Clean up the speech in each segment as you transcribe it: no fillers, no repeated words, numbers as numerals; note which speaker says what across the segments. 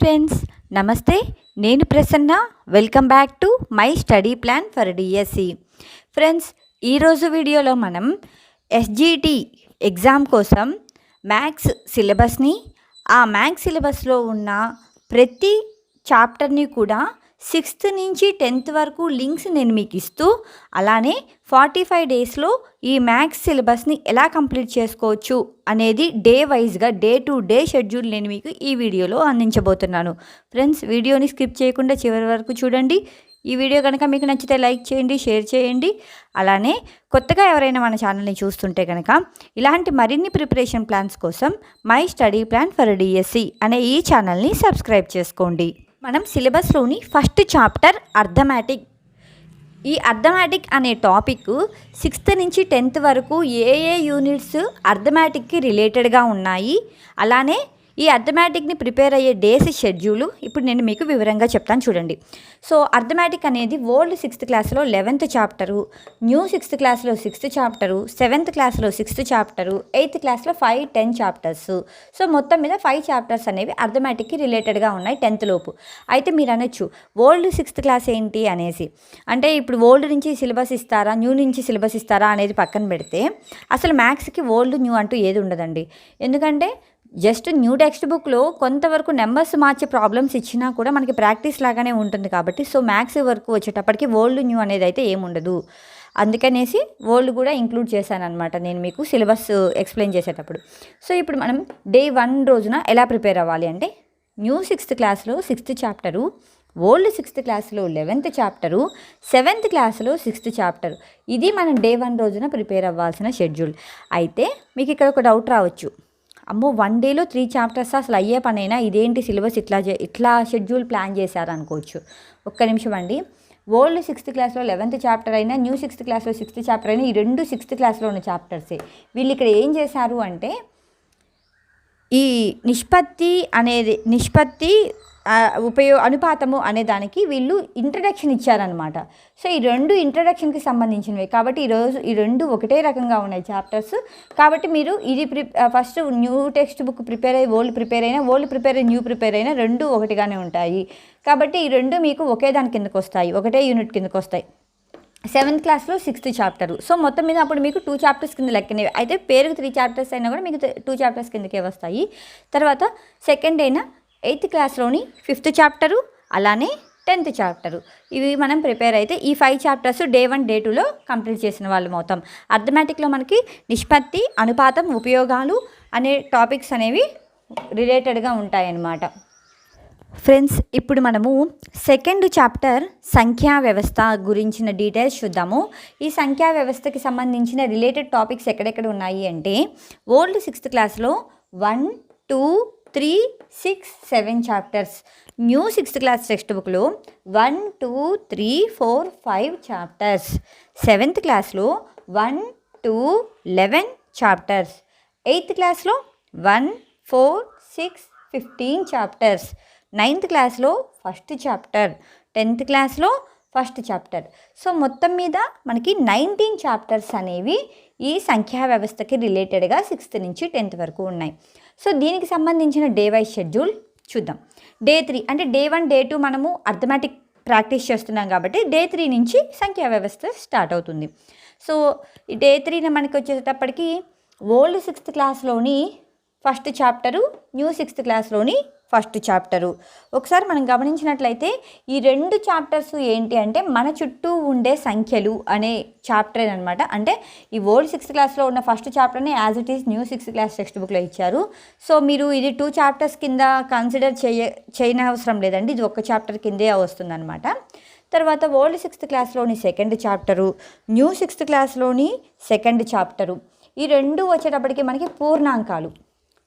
Speaker 1: Friends, నమస్తే. నేను Prasanna. Welcome back to my study plan for DSC. Friends, ఈరోజు వీడియోలో మనం ఎస్జిటి ఎగ్జామ్ కోసం మ్యాథ్స్ సిలబస్ని, ఆ మ్యాథ్స్ సిలబస్లో ఉన్న ప్రతి చాప్టర్ని కూడా 6th నుంచి 10th వరకు లింక్స్ నేను మీకు ఇస్తూ, అలానే 45 డేస్లో ఈ మ్యాథ్స్ సిలబస్ని ఎలా కంప్లీట్ చేసుకోవచ్చు అనేది డే వైజ్గా డే టు డే షెడ్యూల్ నేను మీకు ఈ వీడియోలో అందించబోతున్నాను. ఫ్రెండ్స్, వీడియోని స్కిప్ చేయకుండా చివరి వరకు చూడండి. ఈ వీడియో కనుక మీకు నచ్చితే లైక్ చేయండి, షేర్ చేయండి. అలానే కొత్తగా ఎవరైనా మన ఛానల్ని చూస్తుంటే కనుక ఇలాంటి మరిన్ని ప్రిపరేషన్ ప్లాన్స్ కోసం my study plan for DSC అనే ఈ ఛానల్ని సబ్స్క్రైబ్ చేసుకోండి. మనం సిలబస్లోని ఫస్ట్ చాప్టర్ అర్థమాటిక్. ఈ అర్థమాటిక్ అనే టాపిక్ 6th నుంచి 10th వరకు ఏ యూనిట్స్ అర్థమాటిక్కి రిలేటెడ్గా ఉన్నాయి, అలానే ఈ అర్థమాటిక్ని ప్రిపేర్ అయ్యే డేస్ షెడ్యూలు ఇప్పుడు నేను మీకు వివరంగా చెప్తాను చూడండి. సో అర్థమాటిక్ అనేది ఓల్డ్ 6th క్లాస్లో 11th చాప్టరు, న్యూ 6th క్లాస్లో 6th చాప్టరు, 7th క్లాస్లో 6th చాప్టరు, 8th క్లాస్లో 5, 10 చాప్టర్స్. సో మొత్తం మీద 5 చాప్టర్స్ అనేవి అర్థమాటిక్కి రిలేటెడ్గా ఉన్నాయి 10th లోపు. అయితే మీరు అనొచ్చు, ఓల్డ్ 6th క్లాస్ ఏంటి అనేసి. అంటే ఇప్పుడు ఓల్డ్ నుంచి సిలబస్ ఇస్తారా, న్యూ నుంచి సిలబస్ ఇస్తారా అనేది పక్కన పెడితే అసలు మ్యాథ్స్కి ఓల్డ్ న్యూ అంటూ ఏది ఉండదండి. ఎందుకంటే జస్ట్ న్యూ టెక్స్ట్ బుక్లో కొంతవరకు నెంబర్స్ మార్చే ప్రాబ్లమ్స్ ఇచ్చినా కూడా మనకి ప్రాక్టీస్ లాగానే ఉంటుంది కాబట్టి, సో మ్యాథ్స్ వరకు వచ్చేటప్పటికి ఓల్డ్ న్యూ అనేది అయితే ఏముండదు. అందుకనేసి ఓల్డ్ కూడా ఇంక్లూడ్ చేశాను అనమాట నేను మీకు సిలబస్ ఎక్స్ప్లెయిన్ చేసేటప్పుడు. సో ఇప్పుడు మనం డే 1 రోజున ఎలా ప్రిపేర్ అవ్వాలి అంటే, న్యూ 6th క్లాస్లో 6th చాప్టరు, ఓల్డ్ 6th క్లాస్లో 11th చాప్టరు, 7th క్లాస్లో 6th చాప్టరు. ఇది మనం డే 1 రోజున ప్రిపేర్ అవ్వాల్సిన షెడ్యూల్. అయితే మీకు ఇక్కడ ఒక డౌట్ రావచ్చు, అమ్మో 1 డేలో 3 చాప్టర్స్ అసలు అయ్యే పనైనా, ఇదేంటి సిలబస్ ఇట్లా షెడ్యూల్ ప్లాన్ చేశారు అనుకోవచ్చు. ఒక్క నిమిషం అండి. ఓల్డ్ 6th క్లాస్లో 11th చాప్టర్ అయినా, న్యూ 6th క్లాస్లో 6th చాప్టర్ అయినా, ఈ రెండు 6th క్లాస్లో ఉన్న చాప్టర్సే. వీళ్ళు ఇక్కడ ఏం చేశారు అంటే, ఈ నిష్పత్తి అనుపాతము అనే దానికి వీళ్ళు ఇంట్రడక్షన్ ఇచ్చారనమాట. సో ఈ రెండు ఇంట్రడక్షన్కి సంబంధించినవి కాబట్టి ఈ రెండు ఒకటే రకంగా ఉన్నాయి చాప్టర్స్. కాబట్టి మీరు ఇది first new text book prepare అయ్యి ఓల్డ్ ప్రిపేర్ అయినా, ఓల్డ్ ప్రిపేర్ అయ్యి న్యూ ప్రిపేర్ అయినా రెండు ఒకటిగానే ఉంటాయి. కాబట్టి ఈ రెండు మీకు ఒకే దాని కిందకు వస్తాయి, ఒకటే యూనిట్ కిందకు వస్తాయి. 7th క్లాస్లో 6th చాప్టరు. సో మొత్తం మీద అప్పుడు మీకు 2 చాప్టర్స్ కింద లెక్కనేవి. అయితే పేరుకు 3 చాప్టర్స్ అయినా కూడా మీకు 2 చాప్టర్స్ కిందకే వస్తాయి. తర్వాత సెకండ్ అయినా 8th క్లాస్లోని 5th చాప్టరు, అలానే 10th చాప్టరు. ఇవి మనం ప్రిపేర్ అయితే ఈ 5 చాప్టర్స్ డే 1, డే 2లో కంప్లీట్ చేసిన వాళ్ళు అవుతాం. అర్థమాటిక్లో మనకి నిష్పత్తి, అనుపాతం, ఉపయోగాలు అనే టాపిక్స్ అనేవి రిలేటెడ్గా ఉంటాయన్నమాట. ఫ్రెండ్స్, ఇప్పుడు మనము సెకండ్ చాప్టర్ సంఖ్యా వ్యవస్థ గురించిన డీటెయిల్స్ చూద్దాము. ఈ సంఖ్యా వ్యవస్థకి సంబంధించిన రిలేటెడ్ టాపిక్స్ ఎక్కడెక్కడ ఉన్నాయి అంటే, ఓల్డ్ 6th క్లాస్లో 1, 2, 3, 6, 7 chapters. New 6th class text బుక్లో 1, 2, 3, 4, 5 చాప్టర్స్. 7th క్లాస్లో 1, 2, 11 చాప్టర్స్. 8th క్లాస్లో 1, 4, 6, 15 చాప్టర్స్. 9th క్లాస్లో 1st చాప్టర్. 10th క్లాస్లో 1st చాప్టర్. సో మొత్తం మీద మనకి 19 చాప్టర్స్ అనేవి ఈ సంఖ్యా వ్యవస్థకి రిలేటెడ్గా 6th నుంచి 10th వరకు ఉన్నాయి. సో దీనికి సంబంధించిన డే వైజ్ షెడ్యూల్ చూద్దాం. డే 3 అంటే డే 1, డే 2 మనము అర్థమాటిక్ ప్రాక్టీస్ చేస్తున్నాం కాబట్టి డే 3 నుంచి సంఖ్యా వ్యవస్థ స్టార్ట్ అవుతుంది. సో ఈ డే 3 మనకి వచ్చేటప్పటికి old 6th క్లాస్లోని 1st chapter, new 6th క్లాస్లోని 1st chapter. ఒకసారి మనం గమనించినట్లయితే ఈ రెండు చాప్టర్స్ ఏంటి అంటే, మన చుట్టూ ఉండే సంఖ్యలు అనే చాప్టర్ అనమాట. అంటే ఈ ఓల్డ్ 6th క్లాస్లో ఉన్న 1st చాప్టర్ని as it is new 6th class text బుక్లో ఇచ్చారు. సో మీరు ఇది 2 చాప్టర్స్ కింద కన్సిడర్ చేయనవసరం లేదండి, ఇది ఒక చాప్టర్ కిందే వస్తుందన్నమాట. తర్వాత old 6th క్లాస్లోని 2nd chapter, new 6th క్లాస్లోని 2nd chapter. ఈ రెండు వచ్చేటప్పటికి మనకి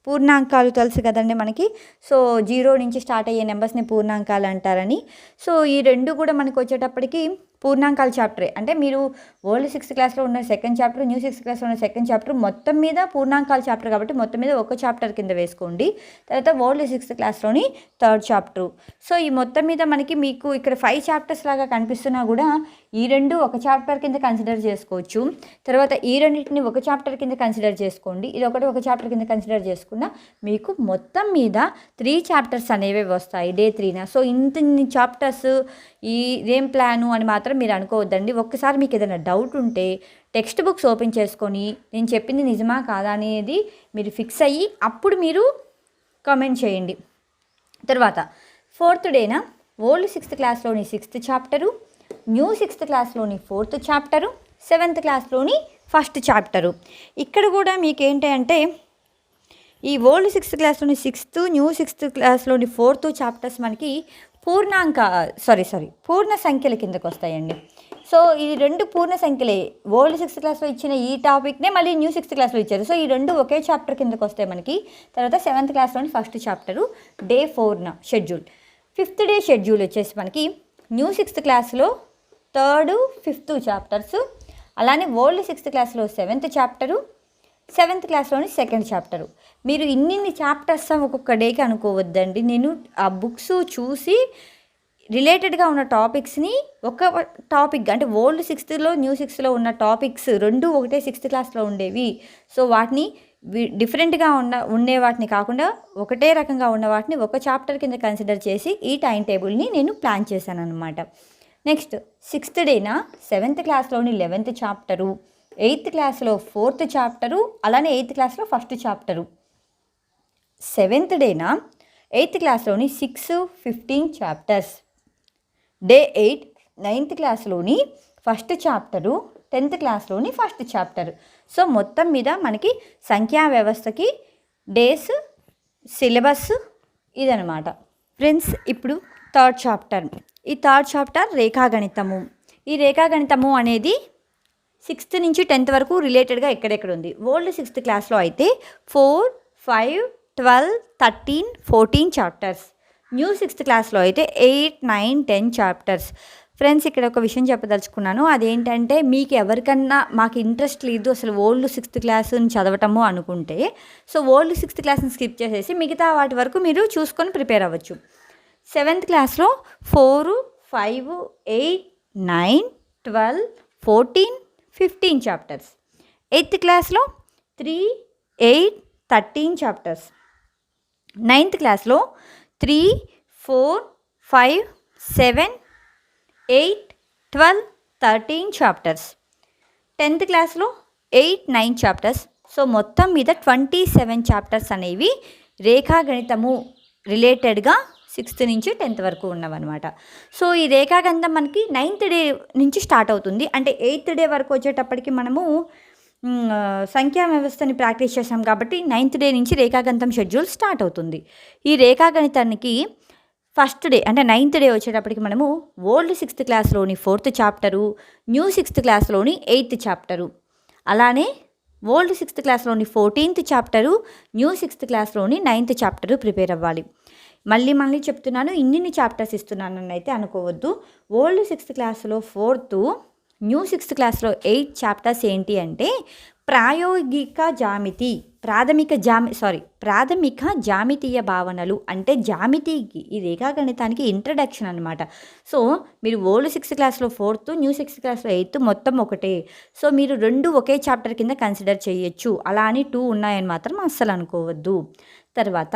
Speaker 1: పూర్ణాంకాలు తెలుసు కదండి మనకి. సో 0 నుంచి స్టార్ట్ అయ్యే నెంబర్స్ని పూర్ణాంకాలు అంటారని. సో ఈ రెండు కూడా మనకు వచ్చేటప్పటికి పూర్ణాంకాల చాప్టరే. అంటే మీరు ఓల్డ్ 6th క్లాస్లో ఉన్న 2nd చాప్టర్, న్యూ 6th క్లాస్లో ఉన్న 2nd చాప్టర్ మొత్తం మీద పూర్ణాంకాల చాప్టర్ కాబట్టి మొత్తం మీద ఒక చాప్టర్ కింద వేసుకోండి. తర్వాత old 6th క్లాస్లోని 3rd chapter. So ఈ మొత్తం మీద మీకు ఇక్కడ 5 చాప్టర్స్ లాగా కనిపిస్తున్నా కూడా ఈ రెండు ఒక చాప్టర్ కింద కన్సిడర్ చేసుకోవచ్చు. తర్వాత ఈ రెండింటిని ఒక చాప్టర్ కింద కన్సిడర్ చేసుకోండి. ఇది ఒకటి ఒక చాప్టర్ కింద కన్సిడర్ చేసుకున్న మీకు మొత్తం మీద 3 చాప్టర్స్ అనేవి వస్తాయి డే 3న. సో ఇన్ని చాప్టర్స్ ఇదేం ప్లాను అని మాత్రం మీరు అనుకోవద్దండి. ఒక్కసారి మీకు ఏదైనా డౌట్ ఉంటే టెక్స్ట్ బుక్స్ ఓపెన్ చేసుకొని నేను చెప్పింది నిజమా కాదా అనేది మీరు ఫిక్స్ అయ్యి అప్పుడు మీరు కామెంట్ చేయండి. తర్వాత 4th డేన ఓల్డ్ 6th క్లాస్లోని 6th చాప్టరు, న్యూ 6th క్లాస్లోని 4th చాప్టరు, 7th క్లాస్లోని 1st చాప్టరు. ఇక్కడ కూడా మీకు ఏంటి అంటే ఈ ఓల్డ్ 6th క్లాస్లోని 6th, న్యూ 6th క్లాస్లోని 4th చాప్టర్స్ మనకి పూర్ణ సంఖ్యల కిందకు వస్తాయండి. సో ఈ రెండు పూర్ణ సంఖ్యలే. ఓల్డ్ 6th క్లాస్లో ఇచ్చిన ఈ టాపిక్నే మళ్ళీ న్యూ 6th క్లాస్లో ఇచ్చారు. సో ఈ రెండు ఒకే చాప్టర్ కిందకు వస్తాయి మనకి. తర్వాత 7th క్లాస్లోని 1st చాప్టరు డే 4న షెడ్యూల్. 5th డే షెడ్యూల్ వచ్చేసి మనకి న్యూ 6th క్లాస్లో 3rd, 5th చాప్టర్స్, అలానే ఓల్డ్ 6th క్లాస్లో 7th chapter, 7th క్లాస్లోని 2nd chapter. మీరు ఇన్ని చాప్టర్స్ ఒక్కొక్క డేకి అనుకోవద్దండి. నేను ఆ బుక్స్ చూసి రిలేటెడ్గా ఉన్న టాపిక్స్ని ఒక టాపిక్ అంటే ఓల్డ్ 6thలో న్యూ 6thలో ఉన్న టాపిక్స్ రెండు ఒకటే 6th క్లాస్లో ఉండేవి. సో వాటిని డిఫరెంట్గా ఉండే వాటిని కాకుండా ఒకటే రకంగా ఉన్న వాటిని ఒక చాప్టర్ కింద కన్సిడర్ చేసి ఈ టైం టేబుల్ని నేను ప్లాన్ చేశాను అనమాట. Next 6th డేన 7th క్లాస్లోని 11th chapter, 8th క్లాస్లో 4th చాప్టరు, అలానే 8th క్లాస్లో 1st chapter. 7th డేన 8th క్లాస్లోని 6, 15 chapters. Day 8 9th క్లాస్లోని 1st chapter, 10th క్లాస్లోని 1st chapter. So మొత్తం మీద మనకి సంఖ్యా వ్యవస్థకి డేస్, సిలబస్ ఇదనమాట. ఫ్రెండ్స్ ఇప్పుడు 3rd చాప్టర్. ఈ 3rd చాప్టర్ రేఖాగణితము. ఈ రేఖాగణితము అనేది 6th నుంచి 10th వరకు రిలేటెడ్గా ఎక్కడెక్కడ ఉంది. ఓల్డ్ 6th క్లాస్లో అయితే 4, 5, 12, 13, 14 చాప్టర్స్. న్యూ 6th క్లాస్లో అయితే 8, 9, 10 చాప్టర్స్. ఫ్రెండ్స్ ఇక్కడ ఒక విషయం చెప్పదలుచుకున్నాను. అదేంటంటే మీకు ఎవరికన్నా మాకు ఇంట్రెస్ట్ లేదు అసలు ఓల్డ్ 6th క్లాస్ని చదవటము అనుకుంటే సో ఓల్డ్ 6th క్లాస్ని స్కిప్ చేసేసి మిగతా వాటి వరకు మీరు చూసుకొని ప్రిపేర్ అవ్వచ్చు. 7th క్లాస్లో 4, 5, 8, 9, 12, 14, 15 చాప్టర్స్. 8th క్లాస్లో 3, 8, 13 చాప్టర్స్. 9th క్లాస్లో 3, 4, 5, 7, 8, 12, 13 చాప్టర్స్. 10th క్లాస్లో 8, 9 చాప్టర్స్. సో మొత్తం మీద 27 చాప్టర్స్ అనేవి రేఖాగణితము రిలేటెడ్గా 6th నుంచి 10th వరకు ఉన్నవన్నమాట. సో ఈ రేఖాగణితం మనకి 9th డే నుంచి స్టార్ట్ అవుతుంది. అంటే 8th డే వరకు వచ్చేటప్పటికి మనము సంఖ్యా వ్యవస్థని ప్రాక్టీస్ చేసాం కాబట్టి 9th డే నుంచి రేఖాగణితం షెడ్యూల్ స్టార్ట్ అవుతుంది. ఈ రేఖాగణితానికి 1st డే అంటే 9th డే వచ్చేటప్పటికి మనము ఓల్డ్ 6th క్లాస్లోని 4th చాప్టరు, న్యూ 6th క్లాస్లోని 8th చాప్టరు, అలానే ఓల్డ్ 6th క్లాస్లోని 14th చాప్టరు, న్యూ 6th క్లాస్లోని 9th చాప్టరు ప్రిపేర్ అవ్వాలి. మళ్ళీ చెప్తున్నాను, ఇన్ని చాప్టర్స్ ఇస్తున్నానని అయితే అనుకోవద్దు. ఓల్డ్ 6th క్లాస్లో 4th, న్యూ 6th క్లాస్లో 8 చాప్టర్స్ ఏంటి అంటే ప్రాథమిక జామితీయ భావనలు అంటే జామితీకి ఈ రేఖాగణితానికి ఇంట్రడక్షన్ అనమాట. సో మీరు ఓల్డ్ 6th క్లాస్లో 4th, న్యూ 6th క్లాస్లో 8 మొత్తం ఒకటే. సో మీరు రెండు ఒకే చాప్టర్ కింద కన్సిడర్ చేయొచ్చు. అలా అని 2 ఉన్నాయని మాత్రం అస్సలు అనుకోవద్దు. తర్వాత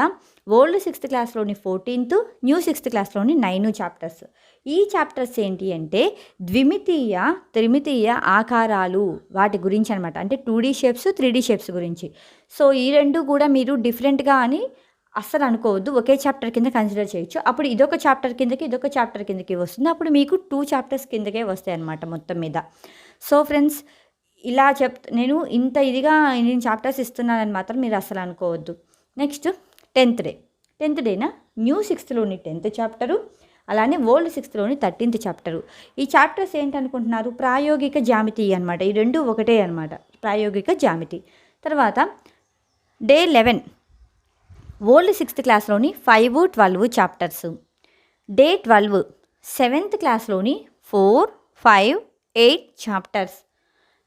Speaker 1: ఓల్డ్ 6th క్లాస్లోని 14th, న్యూ 6th క్లాస్లోని 9 చాప్టర్స్. ఈ చాప్టర్స్ ఏంటి అంటే ద్విమితీయ, త్రిమితీయ ఆకారాలు వాటి గురించి అనమాట. అంటే 2D షేప్స్, 3D షేప్స్ గురించి. సో ఈ రెండు కూడా మీరు డిఫరెంట్గా అని అస్సలు అనుకోవద్దు. ఒకే చాప్టర్ కింద కన్సిడర్ చేయొచ్చు. అప్పుడు ఇదొక చాప్టర్ కిందకి, ఇదొక చాప్టర్ కిందకి వస్తుంది. అప్పుడు మీకు 2 చాప్టర్స్ కిందకే వస్తాయి అన్నమాట మొత్తం మీద. సో ఫ్రెండ్స్ ఇలా నేను ఇంత ఇదిగా నేను చాప్టర్స్ ఇస్తున్నానని మాత్రం మీరు అస్సలు అనుకోవద్దు. Next 10th day. 10th డేన న్యూ 6thలోని 10th చాప్టరు, అలానే ఓల్డ్ 6thలోని 13th చాప్టరు. ఈ చాప్టర్స్ ఏంటనుకుంటున్నారు? ప్రాయోగిక జామితి అనమాట. ఈ రెండు ఒకటే అనమాట, ప్రాయోగిక జామితి. తర్వాత డే 11 ఓల్డ్ 6th క్లాస్లోని 5, 12 చాప్టర్స్. డే 12 7th క్లాస్లోని 4, 5, 8 చాప్టర్స్.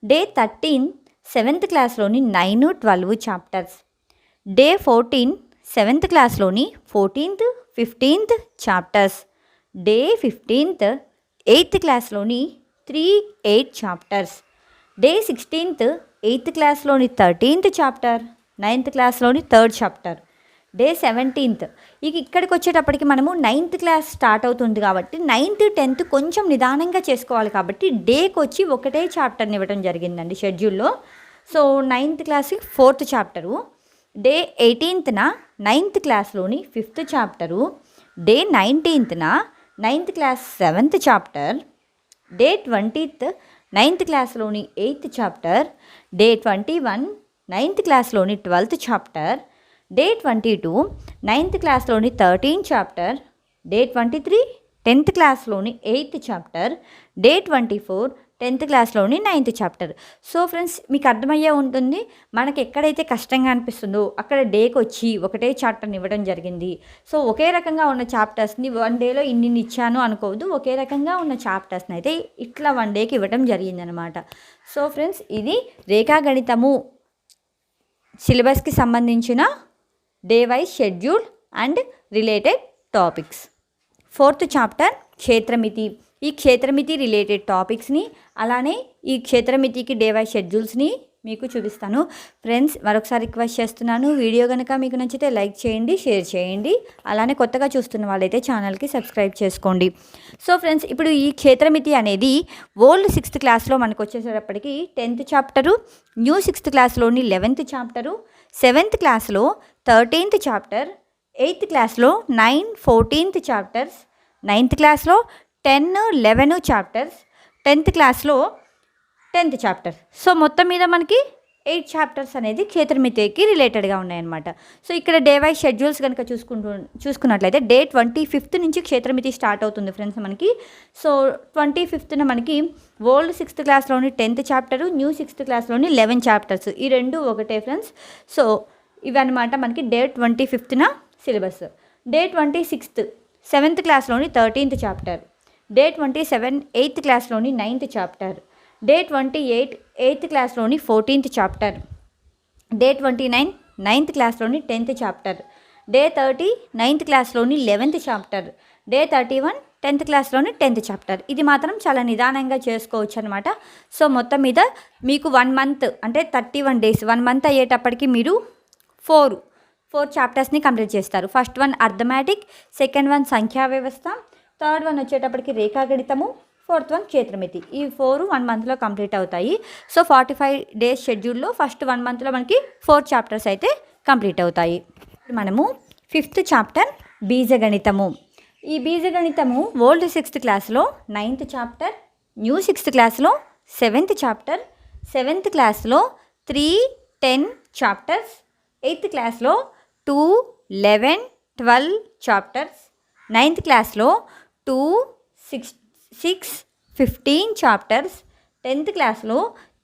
Speaker 1: డే 13 7th క్లాస్లోని 9, 12 చాప్టర్స్. డే 14 7th క్లాస్లోని 14th, 15th chapters. Day 15 8th క్లాస్లోని 3, 8 chapters. Day 16th 8th క్లాస్లోని 13th chapter, 9th క్లాస్లోని 3rd chapter. Day 17th ఇక్కడికి వచ్చేటప్పటికి మనము 9th క్లాస్ స్టార్ట్ అవుతుంది కాబట్టి 9th 10th కొంచెం నిదానంగా చేసుకోవాలి కాబట్టి డేకి వచ్చి ఒకటే చాప్టర్ని ఇవ్వడం జరిగిందండి షెడ్యూల్లో. సో 9th క్లాస్కి 4th chapter. Day 18th 9th క్లాస్లోని 5th chapter. Day 19th 9th class 7th chapter. Day 20th 9th క్లాస్లోని 8th chapter. Day 21 9th క్లాస్లోని 12th chapter. Day 22 9th క్లాస్లోని 13th chapter. Day 23 10th క్లాస్లోని 8th chapter. Day 24 10th క్లాస్లోని 9th chapter. So friends, మీకు అర్థమయ్యే ఉంటుంది, మనకి ఎక్కడైతే కష్టంగా అనిపిస్తుందో అక్కడ డేకి వచ్చి ఒకటే చాప్టర్ని ఇవ్వడం జరిగింది. సో ఒకే రకంగా ఉన్న చాప్టర్స్ని 1 డేలో ఇన్ని ఇచ్చాను అనుకోవద్దు, ఒకే రకంగా ఉన్న చాప్టర్స్ని అయితే ఇట్లా 1 డేకి ఇవ్వడం జరిగిందనమాట. సో ఫ్రెండ్స్, ఇది రేఖాగణితము సిలబస్కి సంబంధించిన day wise schedule and related topics. 4th chapter క్షేత్రమితి. ఈ క్షేత్రమితి రిలేటెడ్ టాపిక్స్ని అలానే ఈ క్షేత్రమితికి డే వైజ్ షెడ్యూల్స్ని మీకు చూపిస్తాను. ఫ్రెండ్స్, మరొకసారి రిక్వెస్ట్ చేస్తున్నాను, వీడియో కనుక మీకు నచ్చితే లైక్ చేయండి, షేర్ చేయండి, అలానే కొత్తగా చూస్తున్న వాళ్ళైతే ఛానల్కి సబ్స్క్రైబ్ చేసుకోండి. సో ఫ్రెండ్స్, ఇప్పుడు ఈ క్షేత్రమితి అనేది ఓల్డ్ 6th క్లాస్లో మనకు వచ్చేసేటప్పటికి 10th chapter, new 6th క్లాస్లోని 11th chapter, 7th క్లాస్లో 13th చాప్టర్, 8th క్లాస్లో 9, 14th చాప్టర్స్, 9th క్లాస్లో 10, 11 చాప్టర్స్, 10th క్లాస్లో 10th చాప్టర్. సో మొత్తం మీద మనకి 8 చాప్టర్స్ అనేది క్షేత్రమితికి రిలేటెడ్గా ఉన్నాయన్నమాట. సో ఇక్కడ డే వైజ్ షెడ్యూల్స్ కనుక చూసుకున్నట్లయితే డే 25th నుంచి క్షేత్రమితి స్టార్ట్ అవుతుంది ఫ్రెండ్స్ మనకి. సో 25th మనకి old 6th క్లాస్లోని 10th chapter, new 6th క్లాస్లోని 11 chapters. ఈ రెండు ఒకటే ఫ్రెండ్స్. సో ఇవన్నమాట మనకి day 25th syllabus. Day 26th 7th క్లాస్లోని 13th chapter. Day 27 8th క్లాస్లోని 9th chapter. Day 28 8th క్లాస్లోని 14th chapter. Day 29 9th క్లాస్లోని 10th chapter. Day 30 9th క్లాస్లోని 11th chapter. Day 31 10th క్లాస్లోని 10th chapter. ఇది మాత్రం చాలా నిదానంగా చేసుకోవచ్చు అనమాట. సో మొత్తం మీద మీకు 1 మంత్ అంటే 31 days, 1 మంత్ అయ్యేటప్పటికి మీరు 4 చాప్టర్స్ని కంప్లీట్ చేస్తారు. First one arithmetic, second one సంఖ్యా వ్యవస్థ, థర్డ్ వన్ వచ్చేటప్పటికి రేఖాగణితము, 4th వన్ క్షేత్రమితి. ఈ 4 1 మంత్లో కంప్లీట్ అవుతాయి. సో 45 days షెడ్యూల్లో ఫస్ట్ 1 మంత్లో మనకి 4 చాప్టర్స్ అయితే కంప్లీట్ అవుతాయి. మనము 5th చాప్టర్ బీజగణితము. ఈ బీజగణితము ఓల్డ్ 6th క్లాస్లో 9th చాప్టర్, న్యూ 6th క్లాస్లో 7th చాప్టర్, 7th క్లాస్లో 3, 10 చాప్టర్స్, 8th క్లాస్లో 2, 11, 12 చాప్టర్స్, 9th క్లాస్లో 2, 6, 15 చాప్టర్స్, 10th క్లాస్లో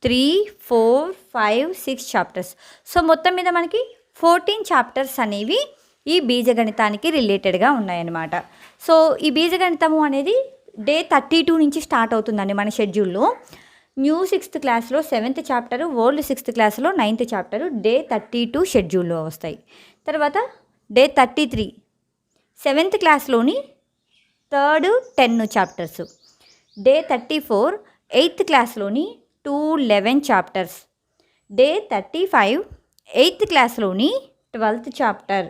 Speaker 1: 3, 4, 5, 6 చాప్టర్స్. సో మొత్తం మీద మనకి 14 చాప్టర్స్ అనేవి ఈ బీజగణితానికి రిలేటెడ్గా ఉన్నాయన్నమాట. సో ఈ బీజగణితము అనేది డే 32 నుంచి స్టార్ట్ అవుతుందండి మన షెడ్యూల్లో. న్యూ 6th క్లాస్లో 7th చాప్టరు, ఓల్డ్ 6th క్లాస్లో 9th చాప్టరు డే 32 షెడ్యూల్లో వస్తాయి. తర్వాత day 33 7th క్లాస్లోని 3rd 10 chapters. Day 34 8th క్లాస్లోని 2, 11 chapters. Day 35 8th క్లాస్లోని 12th chapter.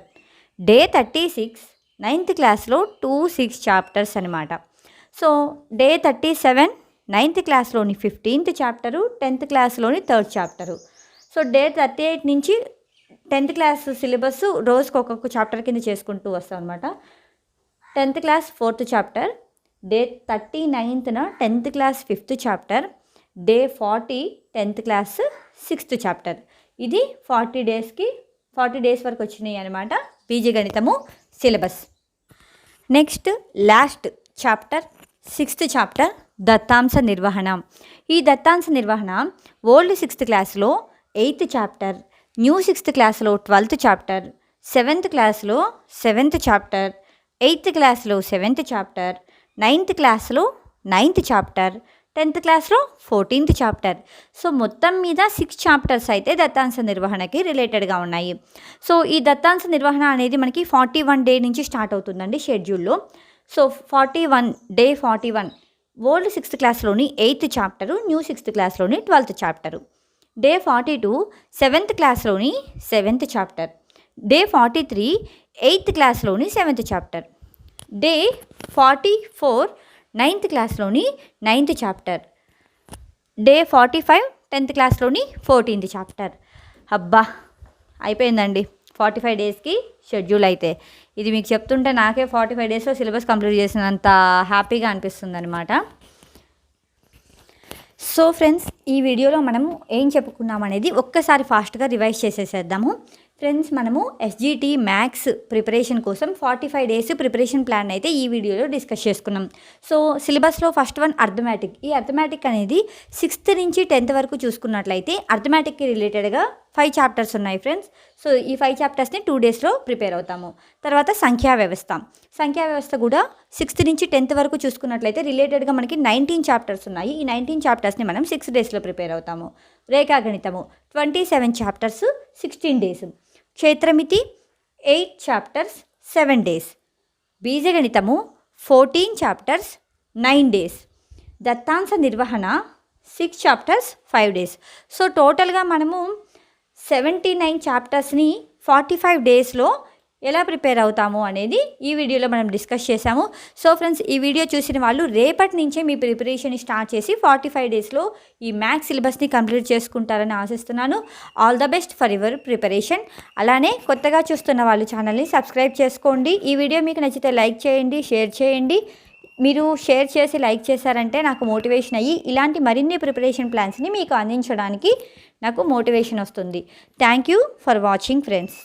Speaker 1: Day 36 9th క్లాస్లో 2, 6 చాప్టర్స్ అనమాట. So day 37 9th క్లాస్లోని 15th chapter, 10th క్లాస్లోని 3rd chapter. So day 38 నుంచి 10th class syllabus రోజుకి ఒక్కొక్క chapter కింద చేసుకుంటూ వస్తాం అనమాట. 10th class 4th chapter. Day 39th 10th class 5th chapter. Day 40 10th class 6th chapter. ఇది 40 days వరకు వచ్చినాయి అనమాట బీజగణితము సిలబస్. Next last chapter 6th chapter దత్తాంశ నిర్వహణ. ఈ దత్తాంశ నిర్వహణ ఓల్డ్ 6th క్లాస్లో 8th చాప్టర్, న్యూ 6th క్లాస్లో 12th చాప్టర్, 7th క్లాస్లో 7th చాప్టర్, 8th క్లాస్లో 7th చాప్టర్, 9th క్లాస్లో 9th చాప్టర్, 10th క్లాస్లో 14th చాప్టర్. సో మొత్తం మీద 6 చాప్టర్స్ అయితే దత్తాంశ నిర్వహణకి రిలేటెడ్గా ఉన్నాయి. సో ఈ దత్తాంశ నిర్వహణ అనేది మనకి 41 డే నుంచి స్టార్ట్ అవుతుందండి షెడ్యూల్లో. సో 41 డే 41 ఓల్డ్ 6th క్లాస్లోని 8th chapter, new 6th క్లాస్లోని 12th chapter. Day 42 7th క్లాస్లోని 7th chapter. Day 43 8th క్లాస్లోని 7th chapter. Day 44 9th క్లాస్లోని 9th chapter. Day 45 10th క్లాస్లోని 14th chapter. అబ్బా అయిపోయిందండి 45 డేస్కి షెడ్యూల్. అయితే ఇది మీకు చెప్తుంటే నాకే 45 డేస్లో సిలబస్ కంప్లీట్ చేసినంత హ్యాపీగా అనిపిస్తుంది అనమాట. సో ఫ్రెండ్స్, ఈ వీడియోలో మనము ఏం చెప్పుకున్నాం అనేది ఒక్కసారి ఫాస్ట్గా రివైజ్ చేసేసేద్దాము. ఫ్రెండ్స్, మనము ఎస్జిటి మ్యాథ్స్ ప్రిపరేషన్ కోసం 45 డేస్ ప్రిపరేషన్ ప్లాన్ అయితే ఈ వీడియోలో డిస్కస్ చేసుకున్నాం. సో సిలబస్లో ఫస్ట్ వన్ అర్థమెటిక్. ఈ అర్థమెటిక్ అనేది 6th నుంచి 10th వరకు చూసుకున్నట్లయితే అర్థమెటిక్కి రిలేటెడ్గా 5 చాప్టర్స్ ఉన్నాయి ఫ్రెండ్స్. సో ఈ 5 చాప్టర్స్ని 2 డేస్లో ప్రిపేర్ అవుతాము. తర్వాత సంఖ్యా వ్యవస్థ కూడా 6th నుంచి 10th వరకు చూసుకున్నట్లయితే రిలేటెడ్గా మనకి 19 చాప్టర్స్ ఉన్నాయి. ఈ 19 చాప్టర్స్ని మనం 6 డేస్లో ప్రిపేర్ అవుతాము. రేఖాగణితము 27 చాప్టర్స్ 16 డేస్. క్షేత్రమితి 8 చాప్టర్స్ 7 డేస్. బీజగణితము 14 చాప్టర్స్ 9 డేస్. దత్తాంశ నిర్వహణ 6 చాప్టర్స్ 5 డేస్. సో టోటల్గా మనము 79 చాప్టర్స్ని 45 డేస్లో ఎలా ప్రిపేర్ అవుతాము అనేది ఈ వీడియోలో మనం డిస్కస్ చేసాము. సో ఫ్రెండ్స్, ఈ వీడియో చూసిన వాళ్ళు రేపటి నుంచే మీ ప్రిపరేషన్ స్టార్ట్ చేసి 45 డేస్లో ఈ మ్యాథ్స్ సిలబస్ని కంప్లీట్ చేసుకుంటారని ఆశిస్తున్నాను. All the best for your preparation. అలానే కొత్తగా చూస్తున్న వాళ్ళు ఛానల్ని సబ్స్క్రైబ్ చేసుకోండి. ఈ వీడియో మీకు నచ్చితే లైక్ చేయండి, షేర్ చేయండి. మీరు షేర్ చేసి లైక్ చేశారంటే నాకు మోటివేషన్ అయ్యి ఇలాంటి మరిన్ని ప్రిపరేషన్ ప్లాన్స్ని మీకు అందించడానికి నాకు మోటివేషన్ వస్తుంది. Thank you for watching friends.